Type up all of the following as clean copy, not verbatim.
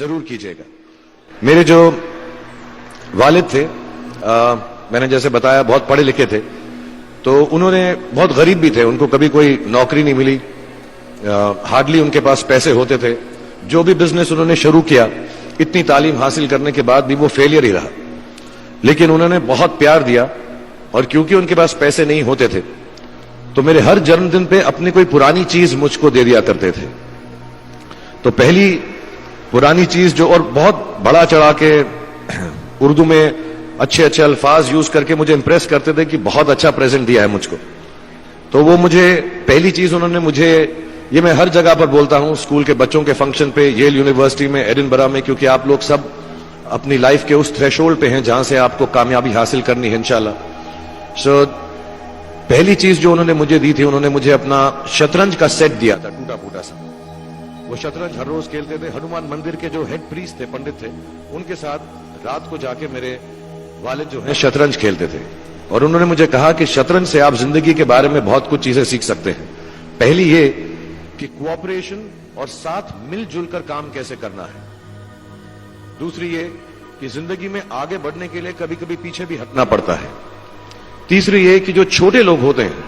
ضرور کیجیے گا. میرے جو والد تھے میں نے جیسے بتایا بہت پڑھے لکھے تھے, تو انہوں نے بہت غریب بھی تھے, ان کو کبھی کوئی نوکری نہیں ملی, ہارڈلی ان کے پاس پیسے ہوتے تھے. جو بھی بزنس انہوں نے شروع کیا اتنی تعلیم حاصل کرنے کے بعد بھی وہ فیلئر ہی رہا, لیکن انہوں نے بہت پیار دیا. اور کیونکہ ان کے پاس پیسے نہیں ہوتے تھے تو میرے ہر جنم دن پہ اپنی کوئی پرانی چیز مجھ کو دے دیا کرتے تھے. تو پہلی پرانی چیز جو, اور بہت بڑا چڑھا کے اردو میں اچھے اچھے الفاظ یوز کر کے مجھے امپریس کرتے تھے کہ بہت اچھا پریزنٹ دیا ہے مجھ کو. تو وہ مجھے پہلی چیز انہوں نے مجھے, یہ میں ہر جگہ پر بولتا ہوں, اسکول کے بچوں کے فنکشن پہ, ییل یونیورسٹی میں, ایڈنبرا میں, کیونکہ آپ لوگ سب اپنی لائف کے اس تھریشولڈ پہ ہیں جہاں سے آپ کو کامیابی حاصل کرنی ہے انشاءاللہ. سو پہلی چیز جو انہوں نے مجھے دی تھی, انہوں نے مجھے اپنا شطرنج کا سیٹ دیا تھا, ٹوٹا پھوٹا سا. وہ شطرنج ہر روز کھیلتے تھے. ہنومان مندر کے جو ہیڈ پریسٹ تھے, پنڈت تھے, ان کے ساتھ رات کو جا کے میرے والد جو ہیں شطرنج کھیلتے تھے. اور انہوں نے مجھے کہا کہ شطرنج سے آپ زندگی کے بارے میں بہت کچھ چیزیں سیکھ سکتے ہیں. پہلی یہ کہ کوآپریشن اور ساتھ مل جل کر کام کیسے کرنا ہے. دوسری یہ کہ زندگی میں آگے بڑھنے کے لیے کبھی کبھی پیچھے بھی ہٹنا پڑتا ہے. تیسری یہ کہ جو چھوٹے لوگ ہوتے ہیں,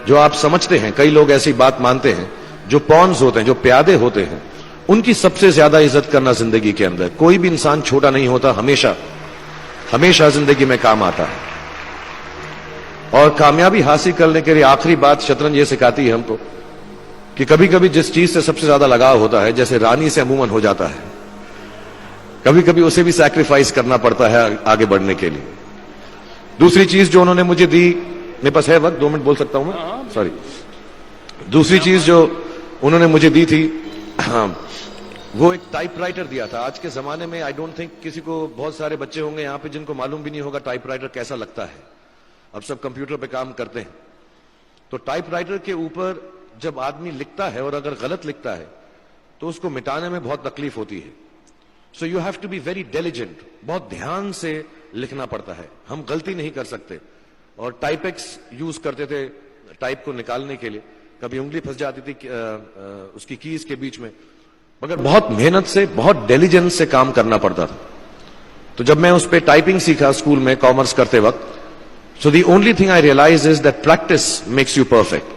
جو آپ سمجھتے ہیں, کئی لوگ ایسی بات مانتے ہیں, جو پونز ہوتے ہیں, جو پیادے ہوتے ہیں, ان کی سب سے زیادہ عزت کرنا زندگی کے اندر. کوئی بھی انسان چھوٹا نہیں ہوتا, ہمیشہ ہمیشہ زندگی میں کام آتا ہے. اور کامیابی حاصل کرنے کے لیے آخری بات شطرنج یہ سکھاتی ہے ہم کو کہ کبھی کبھی جس چیز سے سب سے زیادہ لگاؤ ہوتا ہے, جیسے رانی سے عموماً ہو جاتا ہے, کبھی کبھی اسے بھی سیکریفائس کرنا پڑتا ہے آگے بڑھنے کے لیے. دوسری چیز جو انہوں نے مجھے دی, میرے پاس ہے وقت, 2 منٹ بول سکتا ہوں میں, سوری. دوسری چیز جو انہوں نے مجھے دی تھی وہ ایک ٹائپ رائٹر دیا تھا. آج کے زمانے میں آئی ڈونٹ تھنک کسی کو, بہت سارے بچے ہوں گے یہاں پہ جن کو معلوم بھی نہیں ہوگا ٹائپ رائٹر کیسا لگتا ہے. اب سب کمپیوٹر پہ کام کرتے ہیں. تو ٹائپ رائٹر کے اوپر جب آدمی لکھتا ہے اور اگر غلط لکھتا ہے تو اس کو مٹانے میں بہت تکلیف ہوتی ہے. So you have to be very diligent, بہت دھیان سے لکھنا پڑتا ہے. ہم غلطی نہیں کر سکتے. اور ٹائپ ایکس یوز کرتے تھے ٹائپ کو نکالنے کے لیے, کبھی انگلی پھنس جاتی تھی اس کی کیز کے بیچ میں, مگر بہت محنت سے, بہت ڈیلیجنس سے کام کرنا پڑتا تھا. تو جب میں اس پہ ٹائپنگ سیکھا اسکول میں کامرس کرتے وقت, so the only thing I realise is that practice makes you perfect.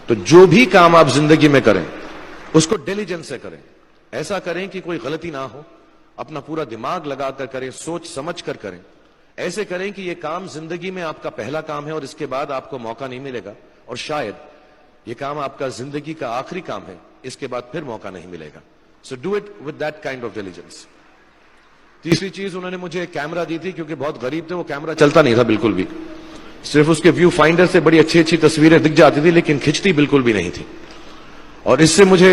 تو جو بھی کام آپ زندگی میں کریں اس کو ڈیلیجنس سے کریں, ایسا کریں کہ کوئی غلطی نہ ہو, اپنا پورا دماغ لگا کر کریں, سوچ سمجھ کر کریں. ایسے کریں کہ یہ کام زندگی میں آپ کا پہلا کام ہے اور اس کے بعد آپ کو موقع نہیں ملے گا, اور شاید یہ کام آپ کا زندگی کا آخری کام ہے, اس کے بعد پھر موقع نہیں ملے گا. So do it with that kind of diligence. تیسری چیز انہوں نے مجھے کیمرہ دی تھی, کیونکہ بہت غریب تھے, وہ کیمرہ چلتا نہیں تھا بالکل بھی, صرف اس کے ویو فائنڈر سے بڑی اچھی اچھی تصویریں دکھ جاتی تھی لیکن کھنچتی بالکل بھی نہیں تھی. اور اس سے مجھے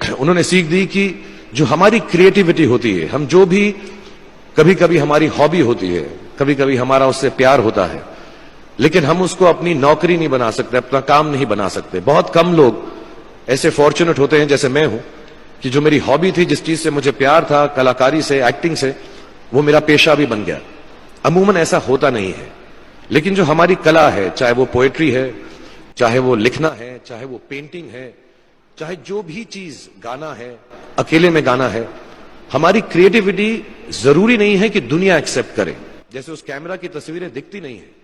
انہوں نے سیکھ دی کہ جو ہماری کریٹیوٹی ہوتی ہے, ہم جو بھی, کبھی کبھی ہماری ہابی ہوتی ہے, کبھی کبھی ہمارا اس سے پیار ہوتا ہے, لیکن ہم اس کو اپنی نوکری نہیں بنا سکتے, اپنا کام نہیں بنا سکتے. بہت کم لوگ ایسے فارچونیٹ ہوتے ہیں جیسے میں ہوں کہ جو میری ہابی تھی, جس چیز سے مجھے پیار تھا, کلاکاری سے, ایکٹنگ سے, وہ میرا پیشہ بھی بن گیا. عموماً ایسا ہوتا نہیں ہے, لیکن جو ہماری کلا ہے, چاہے وہ پوئٹری ہے, چاہے وہ لکھنا ہے, چاہے وہ پینٹنگ ہے, چاہے جو بھی چیز, گانا ہے, اکیلے میں گانا ہے, ہماری کریٹیوٹی ضروری نہیں ہے کہ دنیا ایکسپٹ کرے. جیسے اس کیمرہ کی تصویریں دکھتی نہیں ہیں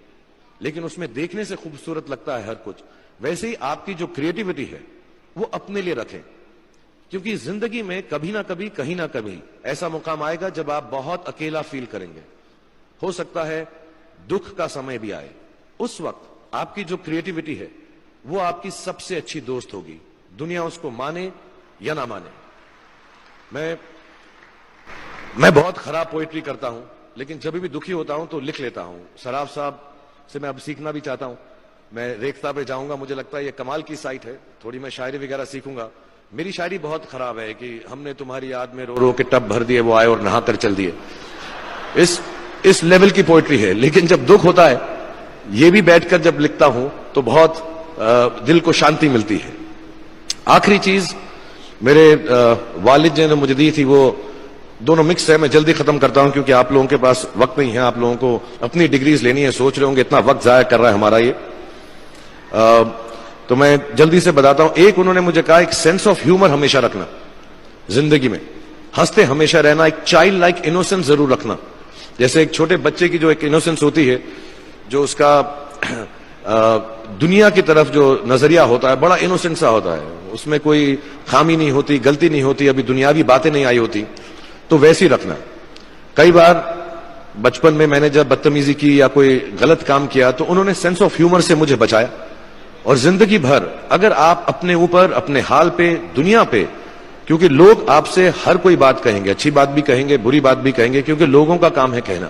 لیکن اس میں دیکھنے سے خوبصورت لگتا ہے ہر کچھ, ویسے ہی آپ کی جو کریٹیوٹی ہے وہ اپنے لیے رکھیں. کیونکہ زندگی میں کبھی نہ کبھی, کہیں نہ کبھی ایسا مقام آئے گا جب آپ بہت اکیلا فیل کریں گے. ہو سکتا ہے دکھ کا سمے بھی آئے, اس وقت آپ کی جو کریٹیوٹی ہے وہ آپ کی سب سے اچھی دوست ہوگی, دنیا اس کو مانے یا نہ مانے. میں بہت خراب پوئٹری کرتا ہوں, لیکن جب بھی دکھی ہوتا ہوں تو لکھ لیتا ہوں. سراف صاحب سے میں اب سیکھنا بھی چاہتا ہوں. میں ریختہ پہ جاؤں گا, مجھے لگتا ہے یہ کمال کی سائٹ ہے, تھوڑی میں شاعری وغیرہ سیکھوں گا. میری شاعری بہت خراب ہے کہ ہم نے تمہاری یاد میں رو رو کے ٹب بھر دیے, وہ آئے اور نہا کر چل دیے, اس لیول کی پوئٹری ہے. لیکن جب دکھ ہوتا ہے, یہ بھی بیٹھ کر جب لکھتا ہوں تو بہت دل کو شانتی ملتی ہے. آخری چیز میرے والد جی نے مجھے دی تھی, وہ دونوں مکس ہے, میں جلدی ختم کرتا ہوں کیونکہ آپ لوگوں کے پاس وقت نہیں ہے, آپ لوگوں کو اپنی ڈگریز لینی ہے, سوچ رہے ہوں گے اتنا وقت ضائع کر رہا ہے ہمارا یہ. تو میں جلدی سے بتاتا ہوں. ایک انہوں نے مجھے کہا, ایک سینس آف ہیومر ہمیشہ رکھنا زندگی میں. ہنستے ہمیشہ رہنا, ایک چائلڈ لائک انوسنس ضرور رکھنا. جیسے ایک چھوٹے بچے کی جو ایک انوسنس ہوتی ہے, جو اس کا دنیا کی طرف جو نظریہ ہوتا ہے بڑا انوسنٹ سا ہوتا ہے, اس میں کوئی خامی نہیں ہوتی, غلطی نہیں ہوتی, ابھی دنیاوی باتیں نہیں آئی ہوتی, تو ویسی رکھنا. کئی بار بچپن میں نے جب بدتمیزی کی یا کوئی غلط کام کیا تو انہوں نے سینس آف ہیومر سے مجھے بچایا. اور زندگی بھر اگر آپ اپنے اوپر, اپنے حال پہ, دنیا پہ, کیونکہ لوگ آپ سے ہر کوئی بات کہیں گے, اچھی بات بھی کہیں گے, بری بات بھی کہیں گے, کیونکہ لوگوں کا کام ہے کہنا.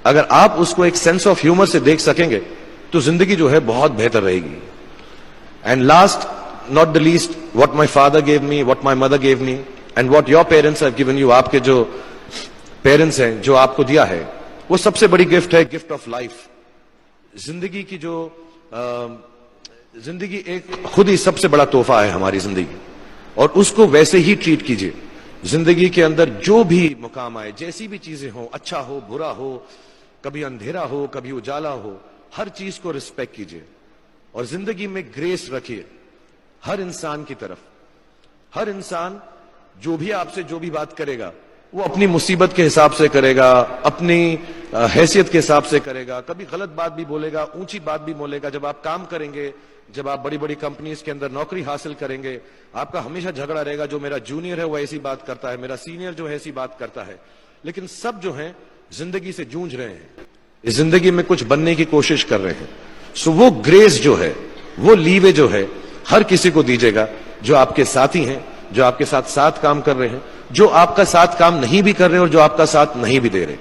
اگر آپ اس کو ایک سینس آف ہیومر سے دیکھ سکیں گے تو زندگی جو ہے بہت بہتر رہے گی. And last not the least, what my father gave me, what my mother gave me, and what your parents have given you. آپ کے جو پیرنٹس ہیں, جو آپ کو دیا ہے, وہ سب سے بڑی گفٹ ہے, گفٹ آف لائف. زندگی کی جو زندگی ایک خود ہی سب سے بڑا تحفہ ہے ہماری زندگی, اور اس کو ویسے ہی ٹریٹ کیجئے. زندگی کے اندر جو بھی مقام آئے, جیسی بھی چیزیں ہوں, اچھا ہو, برا ہو, کبھی اندھیرا ہو, کبھی اجالا ہو, ہر چیز کو رسپیکٹ کیجئے. اور زندگی میں گریس رکھیے ہر انسان کی طرف. ہر انسان جو بھی آپ سے جو بھی بات کرے گا وہ اپنی مصیبت کے حساب سے کرے گا, اپنی حیثیت کے حساب سے کرے گا. کبھی غلط بات بھی بولے گا, اونچی بات بھی بولے گا. جب آپ کام کریں گے, جب آپ بڑی بڑی کمپنیز کے اندر نوکری حاصل کریں گے, آپ کا ہمیشہ جھگڑا رہے گا, جو میرا جونیئر ہے وہ ایسی بات کرتا ہے, میرا سینئر جو ہے ایسی بات کرتا ہے. لیکن سب جو ہیں زندگی سے جونج رہے ہیں, اس زندگی میں کچھ بننے کی کوشش کر رہے ہیں. سو وہ گریس جو ہے, وہ لیوے جو ہے, ہر کسی کو دیجیے گا جو آپ کے ساتھی ہیں, جو آپ کے ساتھ کام کر رہے ہیں, جو آپ کا ساتھ کام نہیں بھی کر رہے اور جو آپ کا ساتھ نہیں بھی دے رہے.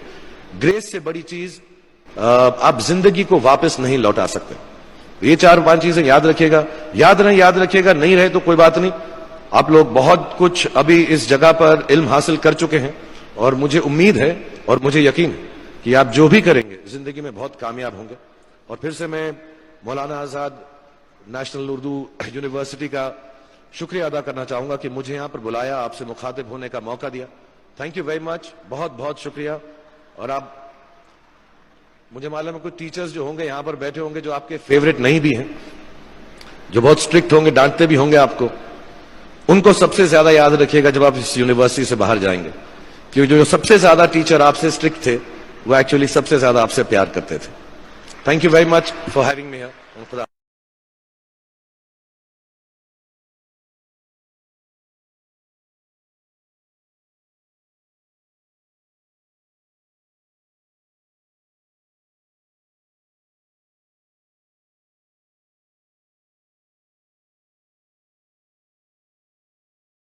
گریس سے بڑی چیز آپ زندگی کو واپس نہیں لوٹا سکتے. یہ 4-5 چیزیں یاد رکھیے گا. یاد رکھیے گا, نہیں رہے تو کوئی بات نہیں. آپ لوگ بہت کچھ ابھی اس جگہ پر علم حاصل کر چکے ہیں, اور مجھے امید ہے اور مجھے یقین ہے کہ آپ جو بھی کریں گے زندگی میں بہت کامیاب ہوں گے. اور پھر سے میں مولانا آزاد نیشنل اردو یونیورسٹی کا شکریہ ادا کرنا چاہوں گا کہ مجھے یہاں پر بلایا, آپ سے مخاطب ہونے کا موقع دیا. تھینک یو ویری مچ, بہت بہت شکریہ. اور آپ, مجھے معلوم ہے کچھ ٹیچرز جو ہوں گے یہاں پر بیٹھے ہوں گے جو آپ کے فیوریٹ نہیں بھی ہیں, جو بہت اسٹرکٹ ہوں گے, ڈانٹتے بھی ہوں گے آپ کو. ان کو سب سے زیادہ یاد رکھیے گا جب آپ اس یونیورسٹی سے باہر جائیں گے, کیونکہ جو سب سے زیادہ ٹیچر آپ سے اسٹرکٹ تھے وہ ایکچولی سب سے زیادہ آپ سے پیار کرتے تھے. Thank you very much for having me here.